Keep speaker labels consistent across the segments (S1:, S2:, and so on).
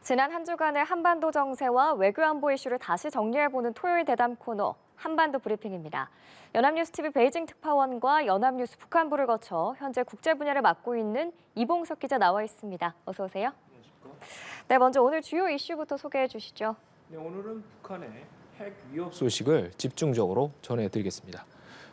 S1: 지난 한 주간의 한반도 정세와 외교 안보 이슈를 다시 정리해보는 토요일 대담 코너 한반도 브리핑입니다. 연합뉴스TV 베이징 특파원과 연합뉴스 북한부를 거쳐 현재 국제 분야를 맡고 있는 이봉석 기자 나와 있습니다. 어서 오세요. 네, 먼저 오늘 주요 이슈부터 소개해 주시죠.
S2: 네, 오늘은 북한의 핵 위협 소식을 집중적으로 전해드리겠습니다.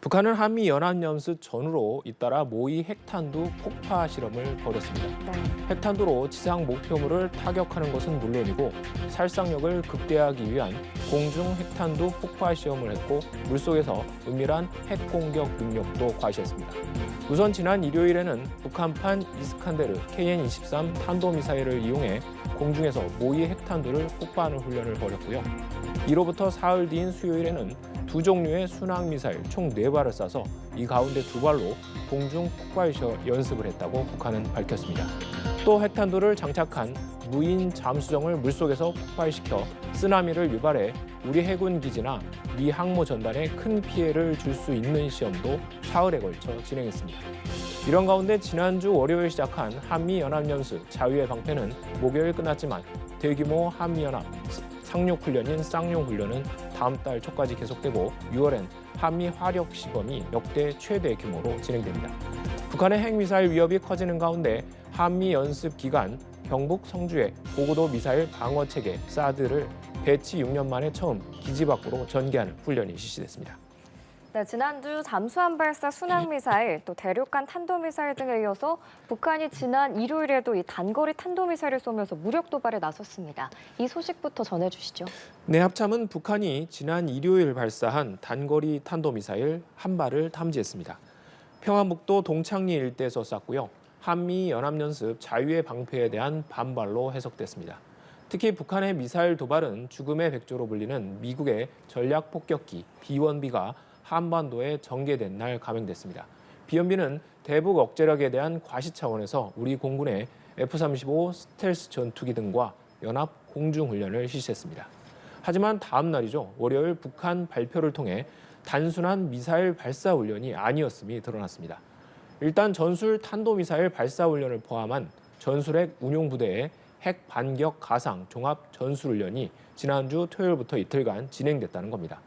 S2: 북한은 한미 연합연습 전후로 잇따라 모의 핵탄두 폭파 실험을 벌였습니다. 핵탄두로 지상 목표물을 타격하는 것은 물론이고 살상력을 극대화하기 위한 공중 핵탄두 폭파 시험을 했고 물속에서 은밀한 핵 공격 능력도 과시했습니다. 우선 지난 일요일에는 북한판 이스칸데르 KN-23 탄도미사일을 이용해 공중에서 모의 핵탄두를 폭파하는 훈련을 벌였고요. 이로부터 사흘 뒤인 수요일에는 두 종류의 순항미사일 총 4발을 쏴서 이 가운데 2발로 공중 폭발 연습을 했다고 북한은 밝혔습니다. 또 핵탄두를 장착한 무인 잠수정을 물속에서 폭발시켜 쓰나미를 유발해 우리 해군 기지나 미 항모 전단에 큰 피해를 줄 수 있는 시험도 사흘에 걸쳐 진행했습니다. 이런 가운데 지난주 월요일 시작한 한미연합연습 자유의 방패는 목요일 끝났지만 대규모 한미연합 상륙훈련인 쌍용훈련은 다음 달 초까지 계속되고 6월엔 한미 화력 시범이 역대 최대 규모로 진행됩니다. 북한의 핵미사일 위협이 커지는 가운데 한미 연습 기간 경북 성주의 고고도 미사일 방어 체계 사드를 배치 6년 만에 처음 기지 밖으로 전개하는 훈련이 실시됐습니다.
S1: 네, 지난주 잠수함 발사 순항미사일, 또 대륙간 탄도미사일 등에 이어서 북한이 지난 일요일에도 이 단거리 탄도미사일을 쏘면서 무력 도발에 나섰습니다. 이 소식부터 전해주시죠.
S2: 네, 합참은 북한이 지난 일요일 발사한 단거리 탄도미사일 한 발을 탐지했습니다. 평안북도 동창리 일대에서 쐈고요. 한미 연합연습 자유의 방패에 대한 반발로 해석됐습니다. 특히 북한의 미사일 도발은 죽음의 백조로 불리는 미국의 전략 폭격기 B-1B가 한반도에 전개된 날 감행됐습니다. B-1B는 대북 억제력에 대한 과시 차원에서 우리 공군의 F-35 스텔스 전투기 등과 연합 공중훈련을 실시했습니다. 하지만 다음 날이죠. 월요일 북한 발표를 통해 단순한 미사일 발사 훈련이 아니었음이 드러났습니다. 일단 전술 탄도미사일 발사 훈련을 포함한 전술핵 운용부대의 핵 반격 가상 종합 전술훈련이 지난주 토요일부터 이틀간 진행됐다는 겁니다.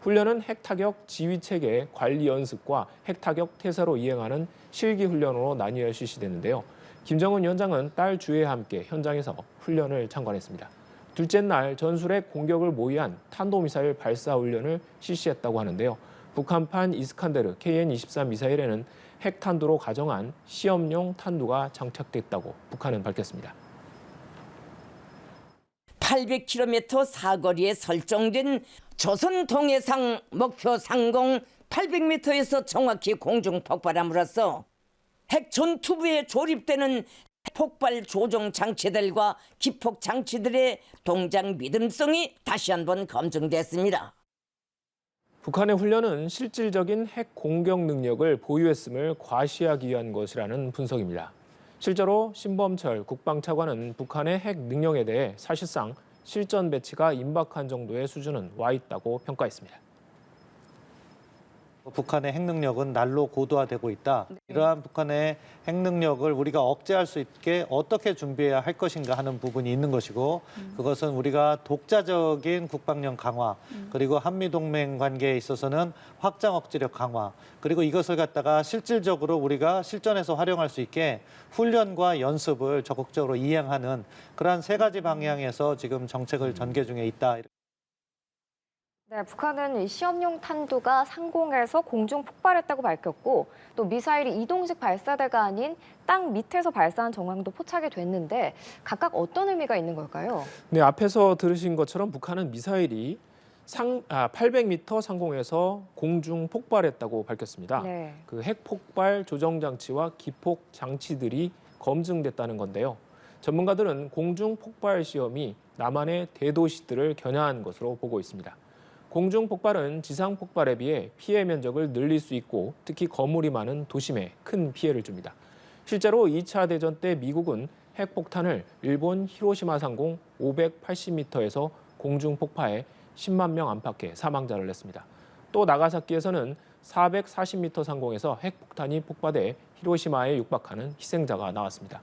S2: 훈련은 핵타격 지휘체계 관리 연습과 핵타격 태세로 이행하는 실기훈련으로 나뉘어 실시됐는데요. 김정은 위원장은 딸 주혜와 함께 현장에서 훈련을 참관했습니다. 둘째 날 전술핵 공격을 모의한 탄도미사일 발사 훈련을 실시했다고 하는데요. 북한판 이스칸데르 KN-23 미사일에는 핵탄두로 가정한 시험용 탄두가 장착됐다고 북한은 밝혔습니다.
S3: 800km 사거리에 설정된 조선 동해상 목표 상공 800m에서 정확히 공중 폭발함으로써 핵 전투부에 조립되는 폭발 조종 장치들과 기폭 장치들의 동작 믿음성이 다시 한번 검증됐습니다.
S2: 북한의 훈련은 실질적인 핵 공격 능력을 보유했음을 과시하기 위한 것이라는 분석입니다. 실제로 신범철 국방차관은 북한의 핵 능력에 대해 사실상 실전 배치가 임박한 정도의 수준은 와 있다고 평가했습니다.
S4: 북한의 핵 능력은 날로 고도화되고 있다. 이러한 북한의 핵 능력을 우리가 억제할 수 있게 어떻게 준비해야 할 것인가 하는 부분이 있는 것이고 그것은 우리가 독자적인 국방력 강화 그리고 한미동맹 관계에 있어서는 확장 억지력 강화 그리고 이것을 갖다가 실질적으로 우리가 실전에서 활용할 수 있게 훈련과 연습을 적극적으로 이행하는 그러한 3가지 방향에서 지금 정책을 전개 중에 있다.
S1: 네, 북한은 이 시험용 탄두가 상공에서 공중 폭발했다고 밝혔고 또 미사일이 이동식 발사대가 아닌 땅 밑에서 발사한 정황도 포착이 됐는데 각각 어떤 의미가 있는 걸까요?
S2: 네, 앞에서 들으신 것처럼 북한은 미사일이 800m 상공에서 공중 폭발했다고 밝혔습니다.
S1: 네.
S2: 그 핵 폭발 조정 장치와 기폭 장치들이 검증됐다는 건데요. 전문가들은 공중 폭발 시험이 남한의 대도시들을 겨냥한 것으로 보고 있습니다. 공중 폭발은 지상 폭발에 비해 피해 면적을 늘릴 수 있고 특히 건물이 많은 도심에 큰 피해를 줍니다. 실제로 2차 대전 때 미국은 핵폭탄을 일본 히로시마 상공 580m에서 공중 폭파해 10만 명 안팎의 사망자를 냈습니다. 또 나가사키에서는 440m 상공에서 핵폭탄이 폭파돼 히로시마에 육박하는 희생자가 나왔습니다.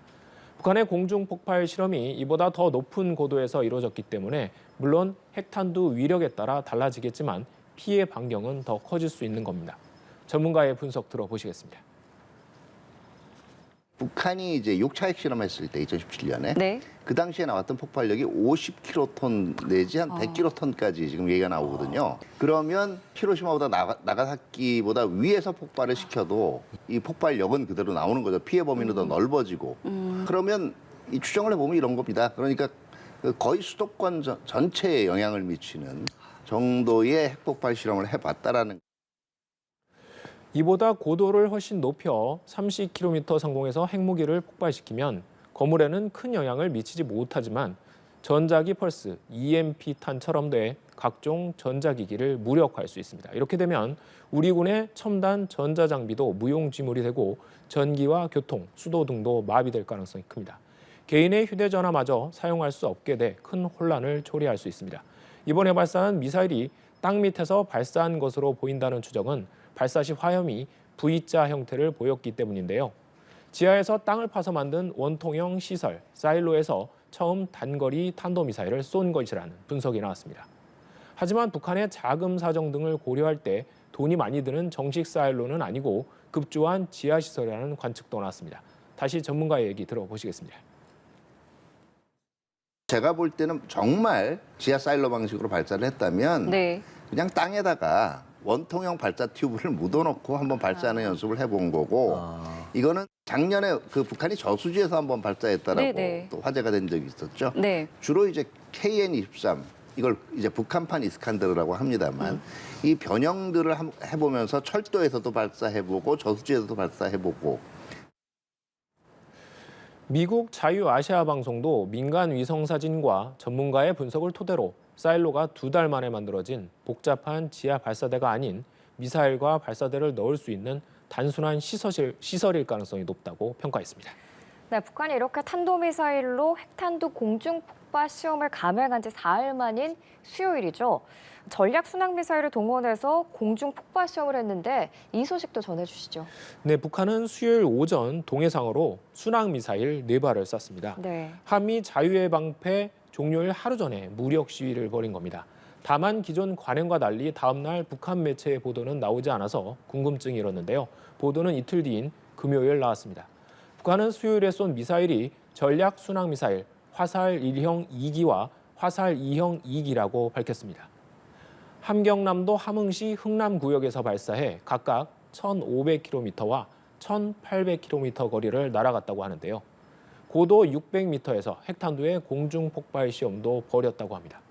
S2: 북한의 공중폭발 실험이 이보다 더 높은 고도에서 이루어졌기 때문에 물론 핵탄두 위력에 따라 달라지겠지만 피해 반경은 더 커질 수 있는 겁니다. 전문가의 분석 들어보시겠습니다.
S5: 북한이 이제 6차 핵실험했을 때 2017년에
S1: 네.
S5: 그 당시에 나왔던 폭발력이 50킬로톤 내지 한 100킬로톤까지 지금 얘기가 나오거든요. 그러면 히로시마보다 나가사키보다 위에서 폭발을 시켜도 이 폭발력은 그대로 나오는 거죠. 피해 범위는 더 넓어지고. 그러면 이 추정을 해보면 이런 겁니다. 그러니까 거의 수도권 전체에 영향을 미치는 정도의 핵폭발 실험을 해봤다라는.
S2: 이보다 고도를 훨씬 높여 30km 상공에서 핵무기를 폭발시키면 건물에는 큰 영향을 미치지 못하지만 전자기 펄스, EMP탄처럼 돼 각종 전자기기를 무력화할 수 있습니다. 이렇게 되면 우리 군의 첨단 전자장비도 무용지물이 되고 전기와 교통, 수도 등도 마비될 가능성이 큽니다. 개인의 휴대전화마저 사용할 수 없게 돼 큰 혼란을 초래할 수 있습니다. 이번에 발사한 미사일이 땅 밑에서 발사한 것으로 보인다는 추정은 발사 시 화염이 V자 형태를 보였기 때문인데요. 지하에서 땅을 파서 만든 원통형 시설, 사일로에서 처음 단거리 탄도미사일을 쏜 것이라는 분석이 나왔습니다. 하지만 북한의 자금 사정 등을 고려할 때 돈이 많이 드는 정식 사일로는 아니고 급조한 지하시설이라는 관측도 나왔습니다. 다시 전문가의 얘기 들어보시겠습니다.
S5: 제가 볼 때는 정말 지하 사일로 방식으로 발사를 했다면
S1: 네.
S5: 그냥 땅에다가 원통형 발사 튜브를 묻어놓고 한번 발사하는 연습을 해본 거고 이거는 작년에 그 북한이 저수지에서 한번 발사했다라고
S1: 네네.
S5: 또 화제가 된 적이 있었죠.
S1: 네.
S5: 주로 이제 KN-23 이걸 이제 북한판 이스칸데르라고 합니다만 이 변형들을 해보면서 철도에서도 발사해보고 저수지에서도 발사해보고.
S2: 미국 자유아시아 방송도 민간 위성 사진과 전문가의 분석을 토대로 사일로가 2달 만에 만들어진 복잡한 지하 발사대가 아닌 미사일과 발사대를 넣을 수 있는 단순한 시설일 가능성이 높다고 평가했습니다.
S1: 네, 북한이 이렇게 탄도미사일로 핵탄두 공중폭발 시험을 감행한 지 4일 만인 수요일이죠. 전략 순항미사일을 동원해서 공중폭발 시험을 했는데 이 소식도 전해주시죠.
S2: 네, 북한은 수요일 오전 동해상으로 순항미사일 4발을 쐈습니다.
S1: 네.
S2: 한미 자유의 방패 종료일 하루 전에 무력 시위를 벌인 겁니다. 다만 기존 관행과 달리 다음 날 북한 매체의 보도는 나오지 않아서 궁금증이 일었는데요. 보도는 이틀 뒤인 금요일 나왔습니다. 북한은 수요일에 쏜 미사일이 전략 순항 미사일 화살 1형 2기와 화살 2형 2기라고 밝혔습니다. 함경남도 함흥시 흥남구역에서 발사해 각각 1,500km와 1,800km 거리를 날아갔다고 하는데요. 고도 600m에서 핵탄두의 공중폭발 시험도 벌였다고 합니다.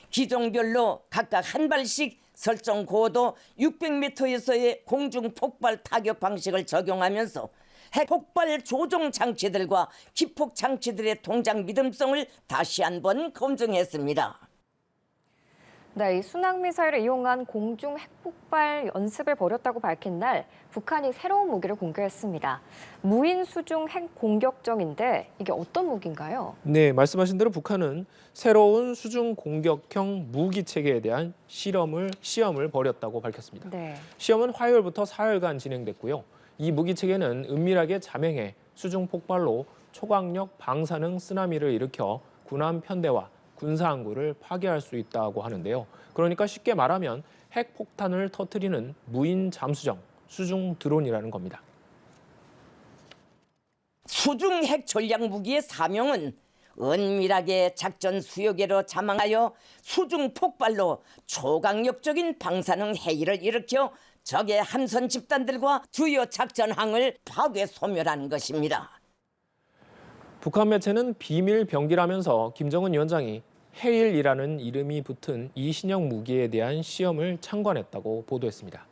S3: 기종별로 각각 한 발씩 설정 고도 600m에서의 공중폭발 타격 방식을 적용하면서 핵폭발 조종 장치들과 기폭 장치들의 동작 믿음성을 다시 한번 검증했습니다.
S1: 네, 이 순항미사일을 이용한 공중 핵폭발 연습을 벌였다고 밝힌 날 북한이 새로운 무기를 공개했습니다. 무인 수중 핵 공격정인데 이게 어떤 무기인가요?
S2: 네, 말씀하신 대로 북한은 새로운 수중 공격형 무기 체계에 대한 시험을 벌였다고 밝혔습니다.
S1: 네.
S2: 시험은 화요일부터 사흘간 진행됐고요. 이 무기 체계는 은밀하게 잠행해 수중 폭발로 초강력 방사능 쓰나미를 일으켜 군함 편대와 군사항구를 파괴할 수 있다고 하는데요. 그러니까 쉽게 말하면 핵폭탄을 터뜨리는 무인 잠수정, 수중 드론이라는 겁니다.
S3: 수중 핵 전략 무기의 사명은 은밀하게 작전 수요계로 자망하여 수중 폭발로 초강력적인 방사능 해일을 일으켜 적의 함선 집단들과 주요 작전항을 파괴 소멸하는 것입니다.
S2: 북한 매체는 비밀 병기라면서 김정은 위원장이 해일이라는 이름이 붙은 이 신형 무기에 대한 시험을 참관했다고 보도했습니다.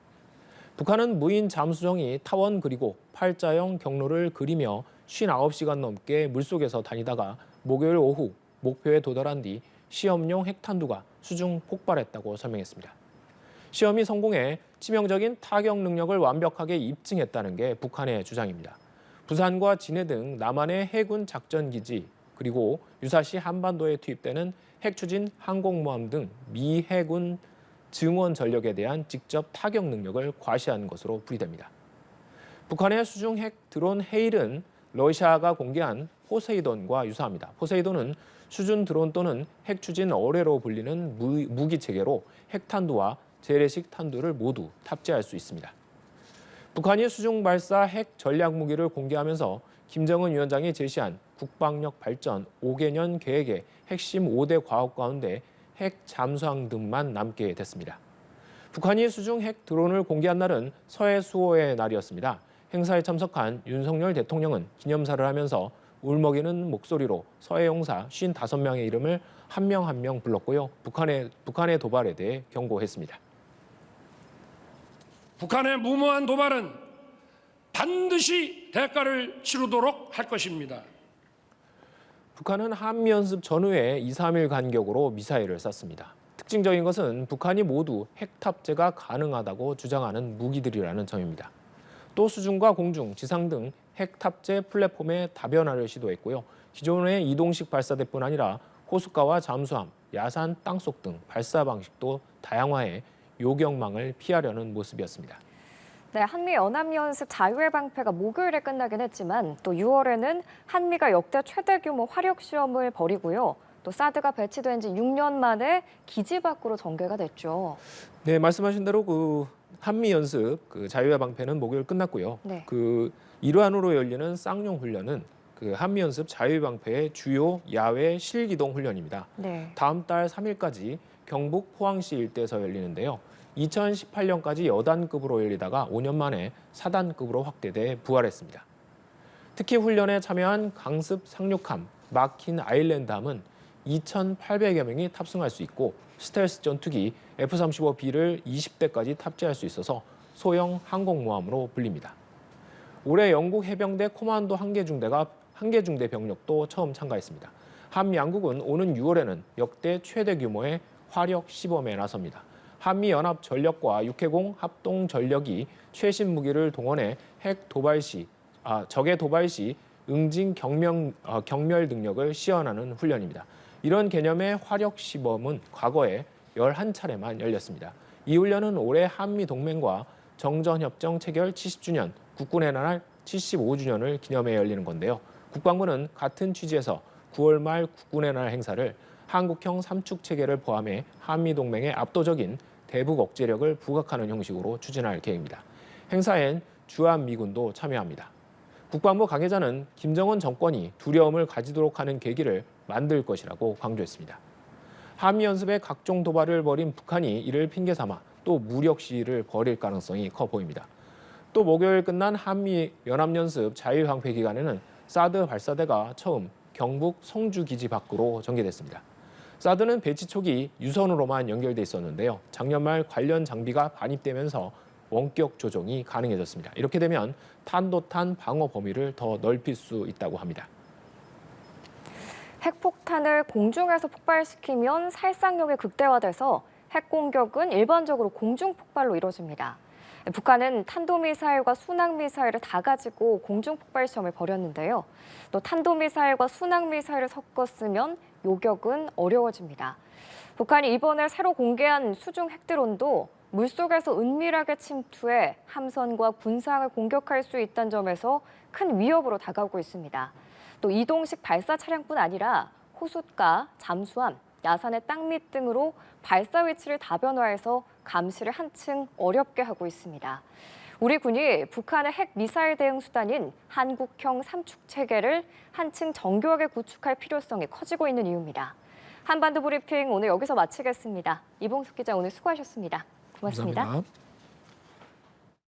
S2: 북한은 무인 잠수정이 타원 그리고 팔자형 경로를 그리며 59시간 넘게 물속에서 다니다가 목요일 오후 목표에 도달한 뒤 시험용 핵탄두가 수중 폭발했다고 설명했습니다. 시험이 성공해 치명적인 타격 능력을 완벽하게 입증했다는 게 북한의 주장입니다. 부산과 진해 등 남한의 해군 작전기지 그리고 유사시 한반도에 투입되는 핵추진 항공모함 등 미 해군 증원 전력에 대한 직접 타격 능력을 과시한 것으로 풀이됩니다. 북한의 수중 핵 드론 해일은 러시아가 공개한 포세이돈과 유사합니다. 포세이돈은 수준 드론 또는 핵 추진 어뢰로 불리는 무기 체계로 핵탄두와 재래식 탄두를 모두 탑재할 수 있습니다. 북한이 수중 발사 핵 전략 무기를 공개하면서 김정은 위원장이 제시한 국방력 발전 5개년 계획의 핵심 5대 과업 가운데 핵 잠수함 등만 남게 됐습니다. 북한이 수중 핵 드론을 공개한 날은 서해 수호의 날이었습니다. 행사에 참석한 윤석열 대통령은 기념사를 하면서 울먹이는 목소리로 서해 용사 55명의 이름을 한 명 한 명 불렀고요. 북한의 도발에 대해 경고했습니다.
S6: 북한의 무모한 도발은 반드시 대가를 치르도록 할 것입니다.
S2: 북한은 한미연습 전후에 2, 3일 간격으로 미사일을 쐈습니다. 특징적인 것은 북한이 모두 핵 탑재가 가능하다고 주장하는 무기들이라는 점입니다. 또 수중과 공중, 지상 등 핵 탑재 플랫폼의 다변화를 시도했고요. 기존의 이동식 발사대뿐 아니라 호숫가와 잠수함, 야산, 땅속 등 발사 방식도 다양화해 요격망을 피하려는 모습이었습니다.
S1: 네, 한미 연합연습 자유의 방패가 목요일에 끝나긴 했지만 또 6월에는 한미가 역대 최대 규모 화력 시험을 벌이고요. 또 사드가 배치된 지 6년 만에 기지 밖으로 전개가 됐죠.
S2: 네, 말씀하신 대로 한미 연습 자유의 방패는 목요일 끝났고요.
S1: 네.
S2: 일환으로 열리는 쌍용 훈련은 한미 연습 자유의 방패의 주요 야외 실기동 훈련입니다.
S1: 네.
S2: 다음 달 3일까지 경북 포항시 일대에서 열리는데요. 2018년까지 여단급으로 열리다가 5년 만에 4단급으로 확대돼 부활했습니다. 특히 훈련에 참여한 강습 상륙함 마킨 아일랜드함은 2,800여 명이 탑승할 수 있고 스텔스 전투기 F-35B를 20대까지 탑재할 수 있어서 소형 항공모함으로 불립니다. 올해 영국 해병대 코만도 한계중대 병력도 처음 참가했습니다. 한미 양국은 오는 6월에는 역대 최대 규모의 화력 시범에 나섭니다. 한미 연합 전력과 육해공 합동 전력이 최신 무기를 동원해 적의 도발 시 응징 경멸 능력을 시연하는 훈련입니다. 이런 개념의 화력 시범은 과거에 11차례만 열렸습니다. 이 훈련은 올해 한미 동맹과 정전협정 체결 70주년, 국군의 날 75주년을 기념해 열리는 건데요. 국방부는 같은 취지에서 9월 말 국군의 날 행사를 한국형 삼축 체계를 포함해 한미 동맹의 압도적인 대북 억제력을 부각하는 형식으로 추진할 계획입니다. 행사엔 주한미군도 참여합니다. 국방부 관계자는 김정은 정권이 두려움을 가지도록 하는 계기를 만들 것이라고 강조했습니다. 한미 연습에 각종 도발을 벌인 북한이 이를 핑계 삼아 또 무력 시위를 벌일 가능성이 커 보입니다. 또 목요일 끝난 한미 연합연습 자유방패 기간에는 사드 발사대가 처음 경북 성주 기지 밖으로 전개됐습니다. 사드는 배치 초기 유선으로만 연결돼 있었는데요. 작년 말 관련 장비가 반입되면서 원격 조종이 가능해졌습니다. 이렇게 되면 탄도탄 방어 범위를 더 넓힐 수 있다고 합니다.
S1: 핵폭탄을 공중에서 폭발시키면 살상력이 극대화돼서 핵 공격은 일반적으로 공중 폭발로 이루어집니다. 북한은 탄도미사일과 순항미사일을 다 가지고 공중 폭발 시험을 벌였는데요. 또 탄도미사일과 순항미사일을 섞어 쓰면 요격은 어려워집니다. 북한이 이번에 새로 공개한 수중 핵드론도 물속에서 은밀하게 침투해 함선과 군상을 공격할 수 있다는 점에서 큰 위협으로 다가오고 있습니다. 또 이동식 발사 차량뿐 아니라 호숫가, 잠수함, 야산의 땅밑 등으로 발사 위치를 다변화해서 감시를 한층 어렵게 하고 있습니다. 우리 군이 북한의 핵 미사일 대응 수단인 한국형 삼축 체계를 한층 정교하게 구축할 필요성이 커지고 있는 이유입니다. 한반도 브리핑 오늘 여기서 마치겠습니다. 이봉숙 기자 오늘 수고하셨습니다. 고맙습니다.
S2: 감사합니다.